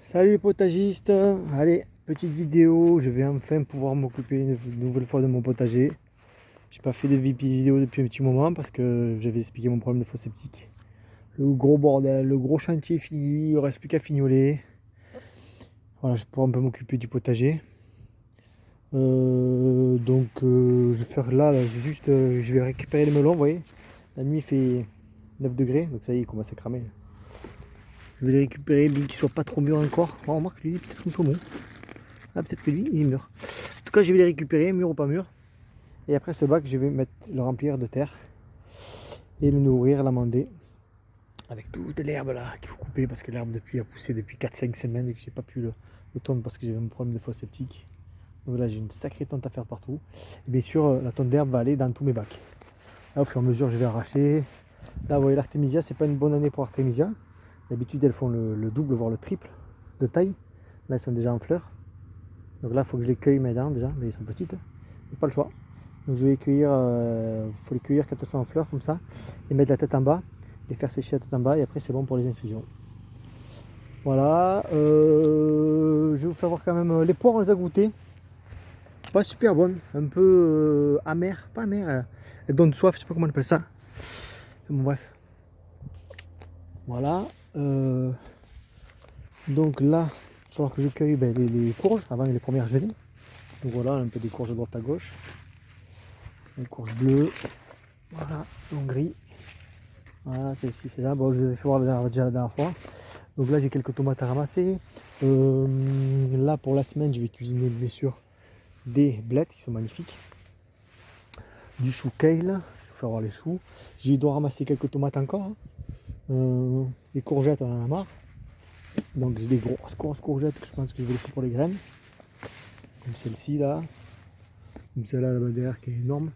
Salut les potagistes, allez, petite vidéo, je vais enfin pouvoir m'occuper une nouvelle fois de mon potager. J'ai pas fait de vidéo depuis un petit moment parce que j'avais expliqué mon problème de fosse septique. Le gros bordel, le gros chantier est fini, il ne reste plus qu'à fignoler. Voilà, je vais pouvoir un peu m'occuper du potager. Je vais faire là, je vais récupérer les melons, vous voyez. La nuit il fait 9 degrés, donc ça y est, il commence à cramer. Je vais les récupérer, bien qu'ils soient pas trop mûrs encore. On remarque lui, il est peut-être un peu bon. Ah, peut-être que lui, il est mûr. En tout cas, je vais les récupérer, mûr ou pas mûr. Et après ce bac, je vais le remplir de terre et le nourrir, l'amender. Avec toute l'herbe là qu'il faut couper parce que l'herbe depuis a poussé depuis 4-5 semaines et que j'ai pas pu le tondre parce que j'avais un problème de fosse septique. Donc là, j'ai une sacrée tonte à faire partout. Et bien sûr, la tonte d'herbe va aller dans tous mes bacs. Là, au fur et à mesure, je vais arracher. Là, vous voyez, l'artémisia, c'est pas une bonne année pour l'artémisia. D'habitude, elles font le double, voire le triple de taille. Là, elles sont déjà en fleurs. Donc là, il faut que je les cueille maintenant déjà, mais ils sont petites. J'ai pas le choix. Donc je vais les cueillir, faut les cueillir quand elles sont en fleurs comme ça, et mettre la tête en bas, les faire sécher la tête en bas, et après c'est bon pour les infusions. Voilà, je vais vous faire voir quand même, les poires on les a goûtées. Pas super bonnes, un peu amères, pas amères, elles donnent soif, je sais pas comment on appelle ça. Bon bref. Voilà. Donc là, il va falloir que je cueille les courges avant les premières gelées. Donc voilà, un peu des courges à droite à gauche. Une courge bleue, voilà, en gris. Voilà, celle-ci, c'est ça. Bon, je vous ai fait voir déjà la dernière fois. Donc là, j'ai quelques tomates à ramasser. Là, pour la semaine, je vais cuisiner bien sûr des blettes qui sont magnifiques. Du chou kale, je vais vous faire voir les choux. J'ai dois ramasser quelques tomates encore. Hein. Les courgettes, on en a marre. Donc j'ai des grosses courgettes que je pense que je vais laisser pour les graines. Comme celle-ci là. Comme celle-là là-bas derrière qui est énorme.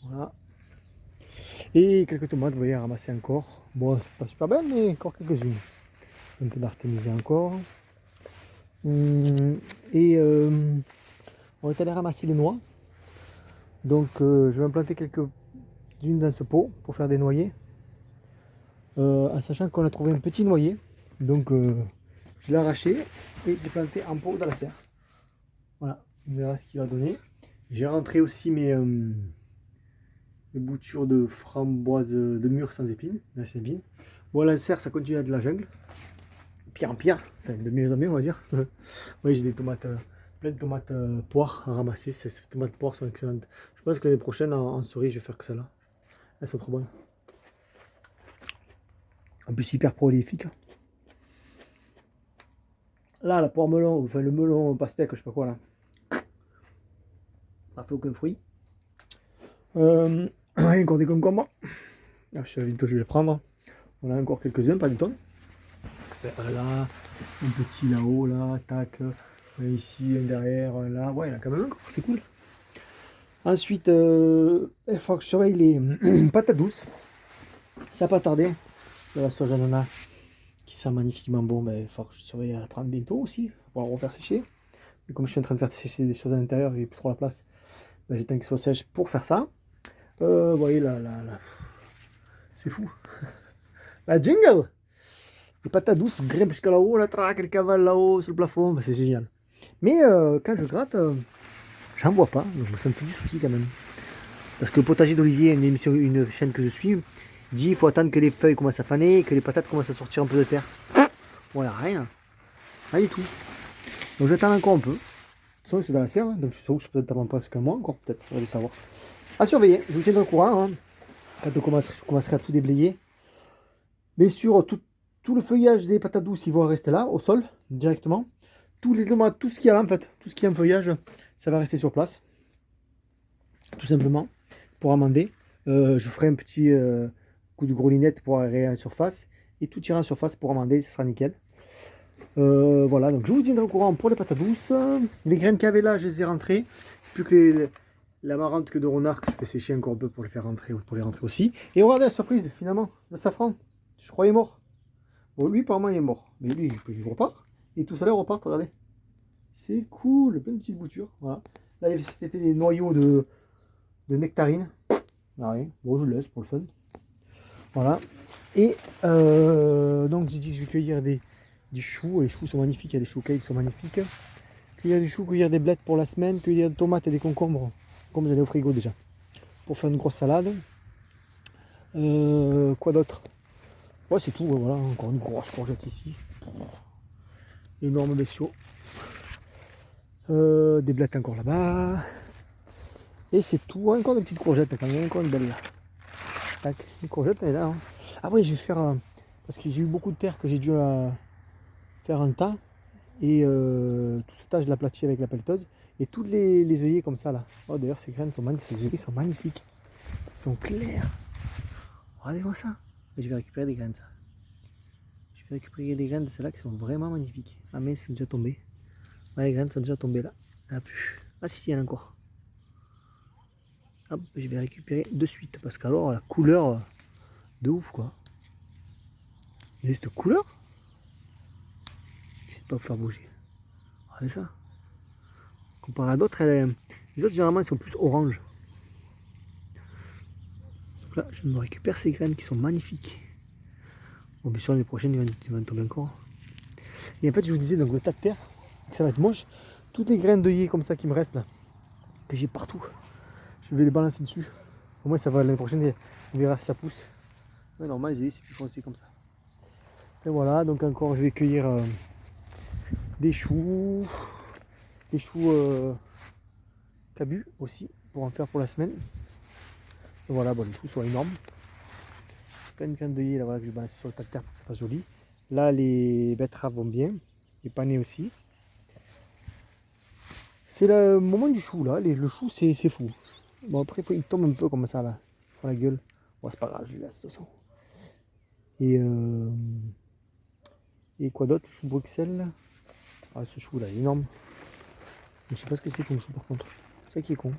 Voilà. Et quelques tomates, vous voyez, à ramasser encore. Bon, c'est pas super belle, mais encore quelques-unes. Un peu d'artémisia encore. Et on est allé ramasser les noix. Donc je vais implanter quelques-unes dans ce pot pour faire des noyers. En sachant qu'on a trouvé un petit noyer. Donc je l'ai arraché et je l'ai planté en pot dans la serre. Voilà, on verra ce qu'il va donner. J'ai rentré aussi mes boutures de framboises de mûres sans épines. Bon, la serre, ça continue à être de la jungle. Pire en pire, enfin de mieux en mieux, on va dire. Oui, j'ai des tomates, plein de tomates poires à ramasser. Ces tomates poires sont excellentes. Je pense que l'année prochaine, en cerise, je vais faire que celle-là. Elles sont trop bonnes. En plus, hyper prolifique. Là, la poire melon, enfin le melon pastèque, je sais pas quoi là. Ça fait aucun fruit. Encore des concombres. Ah, je vais les prendre. On a encore quelques-uns, pas des tonnes. Là, un petit là-haut, là, tac. Ici, un derrière, là. Ouais, il y en a quand même encore, c'est cool. Ensuite, il faut que je surveille les patates douces. Ça n'a pas tardé. De la sauce ananas qui sent magnifiquement bon. Il faut que je surveille à la prendre bientôt aussi. Pour la refaire sécher. Et comme je suis en train de faire sécher des choses à l'intérieur, j'ai plus trop la place. J'attends qu'ils soient sèches pour faire ça. Vous voyez là. C'est fou. La jingle! Les patates douces grimpent jusqu'à là-haut, la traque, le cavale là-haut, sur le plafond. C'est génial. Mais quand je gratte, j'en vois pas. Donc ça me fait du souci quand même. Parce que le potager d'Olivier, une chaîne que je suis, dit qu'il faut attendre que les feuilles commencent à faner et que les patates commencent à sortir un peu de terre. Voilà, rien. Rien du tout. Donc j'attends encore un peu. De toute façon, c'est dans la serre, hein, donc je sais que je peux peut-être attendre presque un mois encore, peut-être, on va le savoir. À surveiller, je vous tiendrai au courant. Hein, quand je commencerai à tout déblayer. Mais sur tout le feuillage des patates douces, ils vont rester là, au sol, directement. Tous les tomates, tout ce qu'il y a là, en fait, tout ce qui est en feuillage, ça va rester sur place. Tout simplement, pour amender. Je ferai un petit coup de grelinette pour aérer en surface. Et tout ira en surface pour amender, ce sera nickel. Voilà, donc je vous tiendrai au courant pour les patates douces. Les graines qu'il y avait là, je les ai rentrées. Plus que la marrante que de renard que je fais sécher encore un peu pour les faire rentrer, pour les rentrer aussi. Et regardez la surprise, finalement, le safran. Je croyais mort. Bon, lui, apparemment, il est mort. Mais lui, il repart. Et tout ça là, repart, regardez. C'est cool, plein de petites boutures. Voilà. Là, c'était des noyaux de nectarines. Rien. Bon, je le laisse pour le fun. Voilà. Et donc, j'ai dit que je vais cueillir des du chou. Les choux sont magnifiques, il y a des choux kale qui sont magnifiques. Cueillir du chou, cueillir des blettes pour la semaine, cueillir des tomates et des concombres. Comme j'allais au frigo déjà. Pour faire une grosse salade. Quoi d'autre? Ouais, c'est tout, voilà, encore une grosse courgette ici. Énorme bestiaux. Des blettes encore là-bas. Et c'est tout, encore des petites courgettes quand même, encore une belle là. Tac, une courgette elle est là. Hein. Ah oui, je vais faire, parce que j'ai eu beaucoup de terre que j'ai dû faire un tas. Et tout ce tas, je l'aplatis avec la pelleteuse. Et tous les œillets comme ça là. Oh d'ailleurs ces graines sont magnifiques, ces œillets sont magnifiques. Ils sont clairs. Regardez-moi ça. Je vais récupérer des graines ça. Je vais récupérer des graines de celles-là qui sont vraiment magnifiques. Ah mais elles sont déjà tombées. Ouais, les graines sont déjà tombées là. Ah si, il y en a encore. Hop, je vais récupérer de suite parce qu'alors la couleur de ouf quoi. Il y a cette couleur. Je sais pas vous faire bouger. Regardez ça. Comparé à d'autres, les autres généralement ils sont plus orange. Donc là, je me récupère ces graines qui sont magnifiques. Bon, bien sûr, les prochaines ils vont tomber encore. Et en fait, je vous disais, donc le tas de terre, ça va être moche. Toutes les graines d'œillet comme ça qui me restent là, que j'ai partout, je vais les balancer dessus. Au moins, ça va l'année prochaine, on verra si ça pousse. Ouais, normal, les œillets, c'est plus foncé comme ça. Et voilà, donc encore, je vais cueillir des choux cabus aussi, pour en faire pour la semaine. Et voilà, bon, les choux sont énormes. Plein de graines d'œillet là, voilà, que je vais balancer sur le tas de terre pour que ça fasse joli. Là, les betteraves vont bien, les panais aussi. C'est le moment du chou là, le chou c'est fou. Bon après il tombe un peu comme ça là, sur la gueule. Bon c'est pas grave, je le laisse de toute façon. Et quoi d'autre? Le chou de Bruxelles. Ah ce chou là est énorme. Je sais pas ce que c'est comme chou par contre. C'est ça qui est con.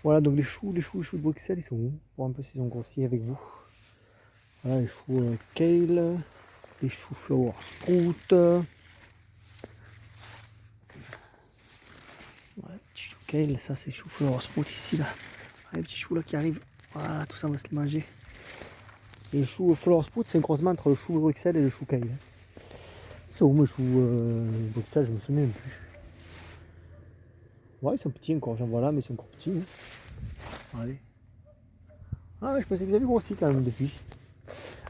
Voilà donc les choux de Bruxelles ils sont où? Pour un peu s'ils ont grossi avec vous. Voilà les choux kale, les choux flower sprout. Voilà, petit chou kale, ça c'est chou flower sprout ici là. Ah, les petits choux là qui arrivent. Voilà, tout ça on va se les manger. Et le chou flower sprout c'est un croisement entre le chou Bruxelles et le chou kale. C'est où mes choux Bruxelles, je me souviens même plus. Ouais ils sont petits encore, j'en vois là mais ils sont encore petits. Hein. Allez. Ah je pensais qu'ils avaient grossi quand même depuis.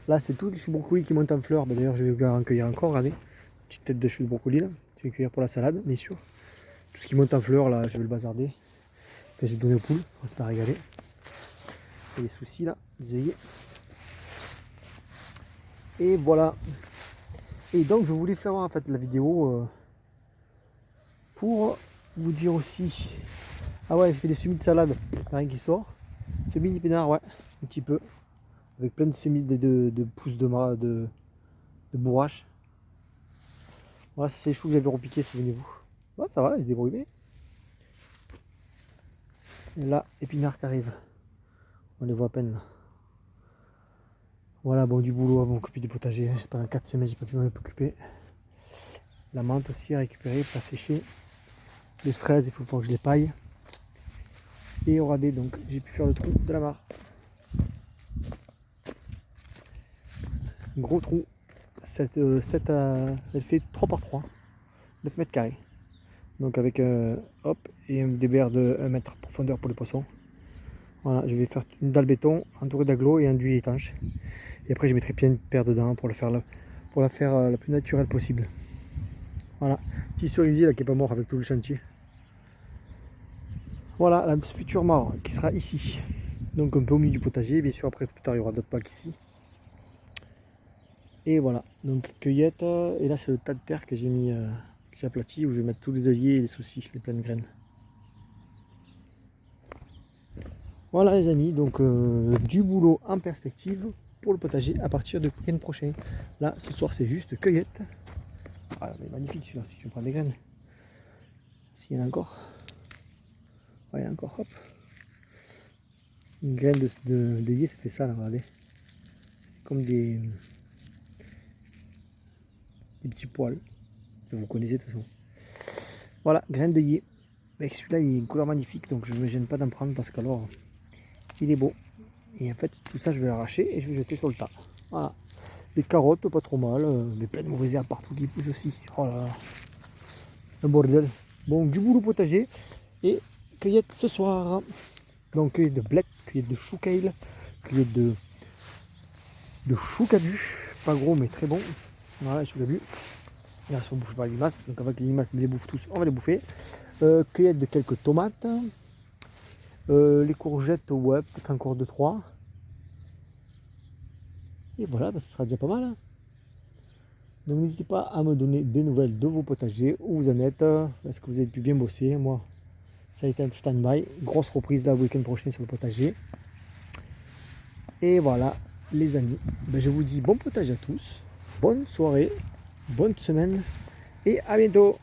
Là c'est tous les choux brocolis qui montent en fleurs. Ben, d'ailleurs je vais en cueillir encore, regardez. Petite tête de chou de brocoli là. Je vais cueillir pour la salade, bien sûr. Tout ce qui monte en fleurs là, je vais le bazarder. Enfin, j'ai donné aux poules, on va se la régaler. Et les soucis là, les œillets. Et voilà. Et donc je voulais faire en fait la vidéo pour vous dire aussi. Ah ouais, j'ai fait des semis de salade, rien qui sort. Semis d'épinards, ouais, un petit peu. Avec plein de semis de pousses de bourrache. Voilà, c'est les choux que j'avais repiqués, souvenez-vous. Ouais, ça va, ils se débrouillent bien. Et là, épinards qui arrivent. On les voit à peine là. Voilà, bon, du boulot à m'occuper du potager. Pendant 4 semaines, j'ai pas pu m'en occuper. La menthe aussi à récupérer, pas sécher. Les fraises, il faut que je les paille. Et au radé, donc j'ai pu faire le trou de la mare. Gros trou. Elle fait 3 par 3. 9 mètres carrés. Donc avec hop, et des berres de 1 mètre de profondeur pour les poissons. Voilà, je vais faire une dalle béton entourée d'agglo et enduit étanche. Et après je mettrai bien une paire dedans pour la faire la plus naturelle possible. Voilà, petit cerisier là qui est pas mort avec tout le chantier. Voilà la future mare qui sera ici. Donc un peu au milieu du potager, bien sûr après plus tard il y aura d'autres packs ici. Et voilà, donc cueillette, et là c'est le tas de terre que j'ai mis, que j'ai aplati, où je vais mettre tous les œillets et les soucis, les pleines graines. Voilà les amis, donc du boulot en perspective pour le potager à partir de week-end prochain. Là ce soir c'est juste cueillette. Ah mais magnifique celui-là, si je prends des graines. S'il y en a encore. Ouais, il y en a encore, hop. Une graine d'œillet, ça fait ça là, regardez. Comme des petits poils. Vous connaissez de toute façon. Voilà, graine d'œillet. Avec celui-là, il a une couleur magnifique, donc je ne me gêne pas d'en prendre parce qu'alors il est beau. Et en fait, tout ça, je vais l'arracher et je vais jeter sur le tas. Voilà. Les carottes, pas trop mal. Mais plein de mauvaises herbes partout qui poussent aussi. Oh là là. Un bordel. Bon, du boulot potager. Et cueillette ce soir. Donc cueillette de blettes, cueillette de chou kale, cueillette de chou cabu. Pas gros mais très bon. Voilà, chou cabu. Ils sont bouffés par les limaces. Donc avec les limaces, ils les bouffent tous. On va les bouffer. Cueillette de quelques tomates. Les courgettes, ouais, peut-être encore 2-3. Et voilà, bah, ce sera déjà pas mal. Hein. Donc n'hésitez pas à me donner des nouvelles de vos potagers, où vous en êtes. Est-ce que vous avez pu bien bosser? Moi, ça a été un stand-by. Grosse reprise là, le week-end prochain sur le potager. Et voilà, les amis. Ben, je vous dis bon potager à tous. Bonne soirée, bonne semaine et à bientôt.